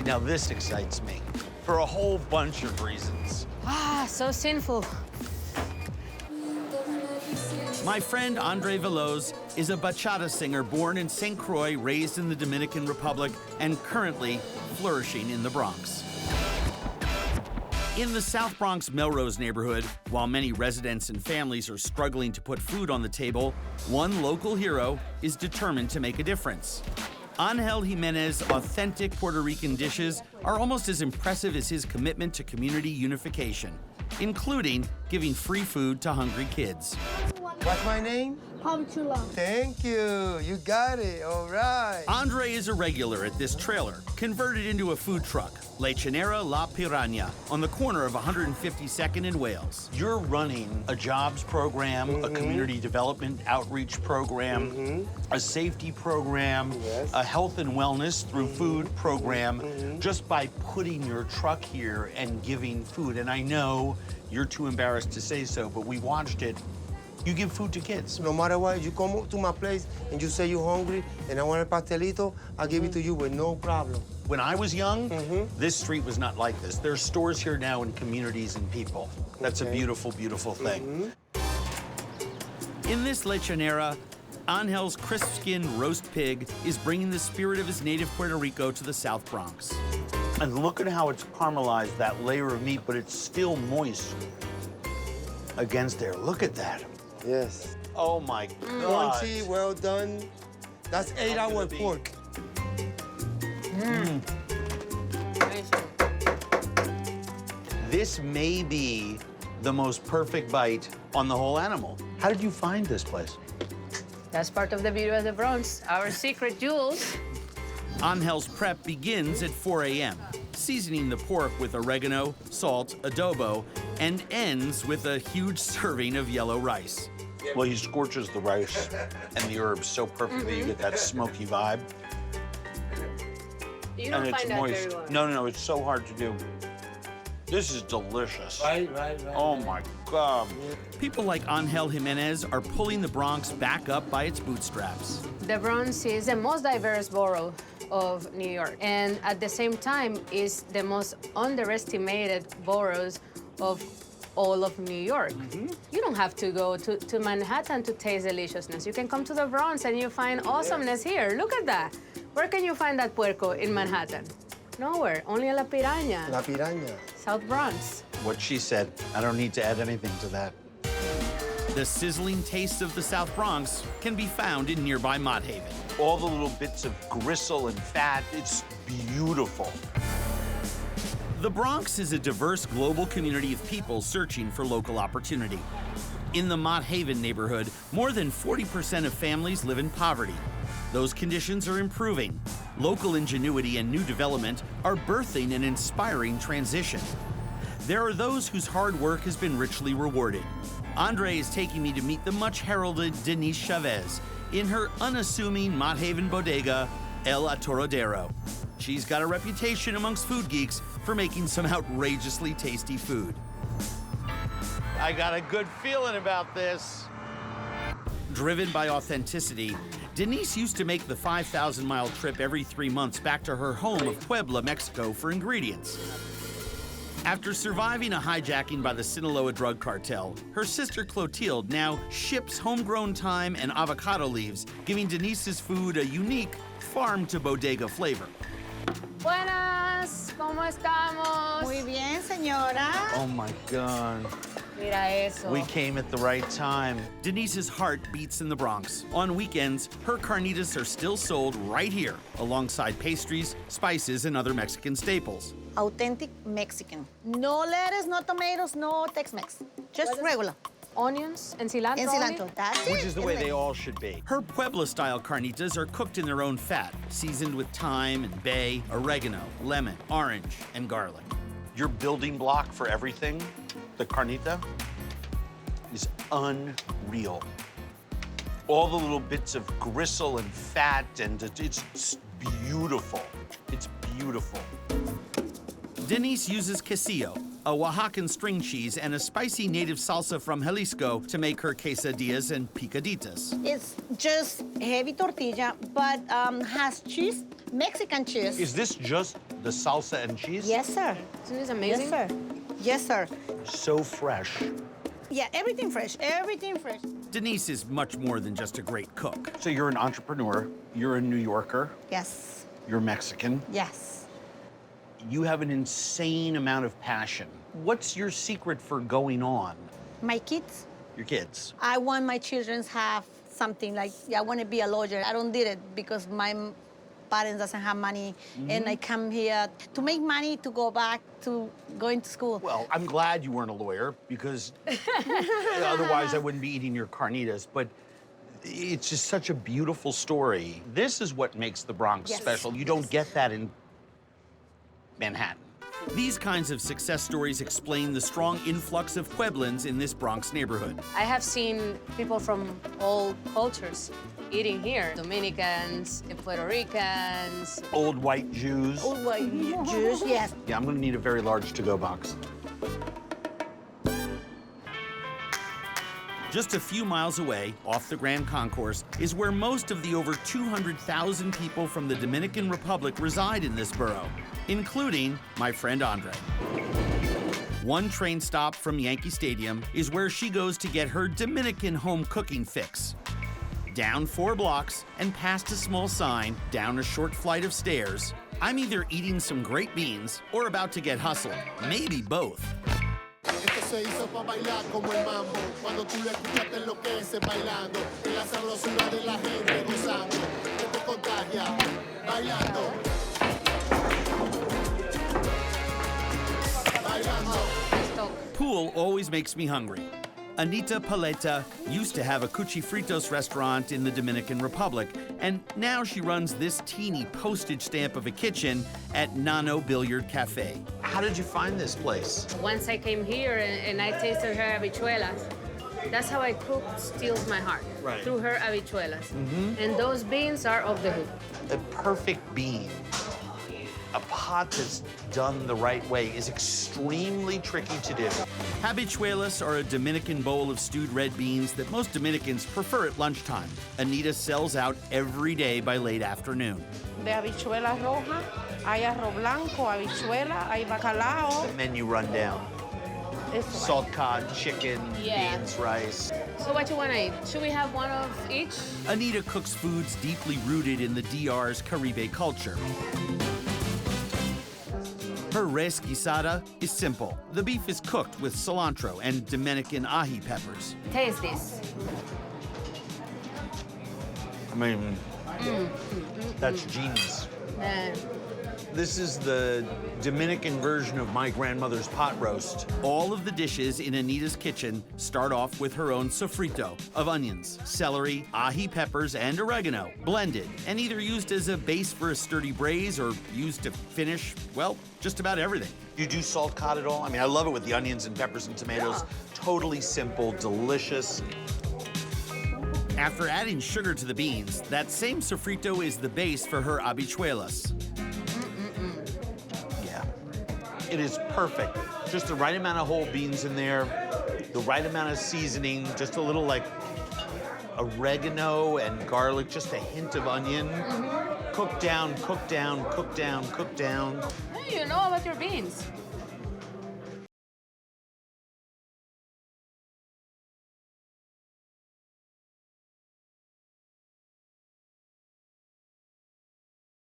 Now this excites me for a whole bunch of reasons. Ah, so sinful. My friend Andre Veloz is a bachata singer born in St. Croix, raised in the Dominican Republic, and currently flourishing in the Bronx. In the South Bronx Melrose neighborhood, while many residents and families are struggling to put food on the table, one local hero is determined to make a difference. Angel Jimenez's authentic Puerto Rican dishes are almost as impressive as his commitment to community unification, including giving free food to hungry kids. What's my name? Chula. Thank you. You got it. All right. Andre is a regular at this trailer, converted into a food truck, Lechonera La Piranha, on the corner of 152nd and Wales. You're running a jobs program, a community development outreach program, a safety program, a health and wellness through food program, just by putting your truck here and giving food. And I know you're too embarrassed to say so, but we watched it. You give food to kids. No matter what, you come to my place and you say you're hungry and I want a pastelito, I'll give it to you with no problem. When I was young, this street was not like this. There's stores here now and communities and people. That's a beautiful, beautiful thing. In this lechonera, Angel's crisp-skinned roast pig is bringing the spirit of his native Puerto Rico to the South Bronx. And look at how it's caramelized, that layer of meat, but it's still moist against there. Look at that. Yes. Oh my God. Crunchy, well done. That's 8-hour pork. This may be the most perfect bite on the whole animal. How did you find this place? That's part of the beauty of the Bronx, our secret jewels. Angel's prep begins at 4 a.m., seasoning the pork with oregano, salt, adobo, and ends with a huge serving of yellow rice. Well, he scorches the rice and the herbs so perfectly, you get that smoky vibe. You don't And it's find that moist. very well. No, it's so hard to do. This is delicious. Right. Oh my God. People like Angel Jimenez are pulling the Bronx back up by its bootstraps. The Bronx is the most diverse borough of New York, and at the same time is the most underestimated boroughs of all of New York. You don't have to go to Manhattan to taste deliciousness. You can come to the Bronx and you find awesomeness here. Look at that. Where can you find that puerco in Manhattan? Nowhere, only La Piranha. La piranha. South Bronx. What she said, I don't need to add anything to that. The sizzling taste of the South Bronx can be found in nearby Mott Haven. All the little bits of gristle and fat, it's beautiful. The Bronx is a diverse global community of people searching for local opportunity. In the Mott Haven neighborhood, more than 40% of families live in poverty. Those conditions are improving. Local ingenuity and new development are birthing an inspiring transition. There are those whose hard work has been richly rewarded. Andre is taking me to meet the much-heralded Denise Chavez in her unassuming Mott Haven bodega, El Atoradero. She's got a reputation amongst food geeks for making some outrageously tasty food. I got a good feeling about this. Driven by authenticity, Denise used to make the 5,000-mile trip every 3 months back to her home of Puebla, Mexico for ingredients. After surviving a hijacking by the Sinaloa drug cartel, her sister Clotilde now ships homegrown thyme and avocado leaves, giving Denise's food a unique farm-to-bodega flavor. Buenas, ¿cómo estamos? Muy bien, señora. Oh my God. Mira eso. We came at the right time. Denise's heart beats in the Bronx. On weekends, her carnitas are still sold right here, alongside pastries, spices, and other Mexican staples. Authentic Mexican. No lettuce, no tomatoes, no Tex-Mex. Just regular. Onions and cilantro. And cilantro. only? That's it. Which is the way they all should be. Her Puebla-style carnitas are cooked in their own fat, seasoned with thyme and bay, oregano, lemon, orange, and garlic. Your building block for everything, the carnita, is unreal. All the little bits of gristle and fat, and it's beautiful. It's beautiful. Denise uses quesillo, a Oaxacan string cheese, and a spicy native salsa from Jalisco to make her quesadillas and picaditas. It's just heavy tortilla, but has cheese, Mexican cheese. Is this just the salsa and cheese? Yes, sir. Isn't this amazing? Yes, sir. Yes, sir. So fresh. Yeah, everything fresh. Everything fresh. Denise is much more than just a great cook. So you're an entrepreneur, you're a New Yorker, Yes. you're Mexican. Yes. You have an insane amount of passion. What's your secret for going on? My kids. Your kids. I want my children to have something like, I want to be a lawyer. I don't did it because my parents doesn't have money, and I come here to make money to go back to going to school. Well, I'm glad you weren't a lawyer because otherwise I wouldn't be eating your carnitas, but it's just such a beautiful story. This is what makes the Bronx Yes. special. You don't get that in Manhattan. These kinds of success stories explain the strong influx of Pueblans in this Bronx neighborhood. I have seen people from all cultures eating here. Dominicans, Puerto Ricans. Old white Jews. Oh, white Jews, yes. Yeah, I'm gonna need a very large to-go box. Just a few miles away, off the Grand Concourse, is where most of the over 200,000 people from the Dominican Republic reside in this borough, including my friend Andre. One train stop from Yankee Stadium is where she goes to get her Dominican home cooking fix. Down 4 blocks and past a small sign, down a short flight of stairs, I'm either eating some great beans or about to get hustled, maybe both. Esto se hizo pa' bailar como el mambo. Cuando tú lo escuchas te enloqueces bailando. Y la sabrosura de la gente gozando. Que te contagia bailando. Bailando. Pool always makes me hungry. Anita Paleta used to have a cuchifritos restaurant in the Dominican Republic, and now she runs this teeny postage stamp of a kitchen at Nano Billiard Cafe. How did you find this place? Once I came here and I tasted her habichuelas, that's how I cook steals my heart. Right. Through her habichuelas. And those beans are off the hook. The perfect bean. A pot that's done the right way is extremely tricky to do. Habichuelas are a Dominican bowl of stewed red beans that most Dominicans prefer at lunchtime. Anita sells out every day by late afternoon. De habichuela roja, hay arroz blanco, habichuela, hay bacalao. Menu rundown. Eso. Salt cod, chicken, Yeah. beans, rice. So what you want to eat? Should we have one of each? Anita cooks foods deeply rooted in the DR's Caribe culture. Her res guisada is simple. The beef is cooked with cilantro and Dominican ají peppers. Taste this. I mean, that's genius. Uh, This is the Dominican version of my grandmother's pot roast. All of the dishes in Anita's kitchen start off with her own sofrito of onions, celery, ají peppers, and oregano, blended and either used as a base for a sturdy braise or used to finish, well, just about everything. Do you do salt cod at all? I mean, I love it with the onions and peppers and tomatoes. Totally simple, delicious. After adding sugar to the beans, that same sofrito is the base for her habichuelas. Yeah. It is perfect. Just the right amount of whole beans in there, the right amount of seasoning, just a little like oregano and garlic, just a hint of onion. Cook down, cook down, cook down, cook down. you know about your beans.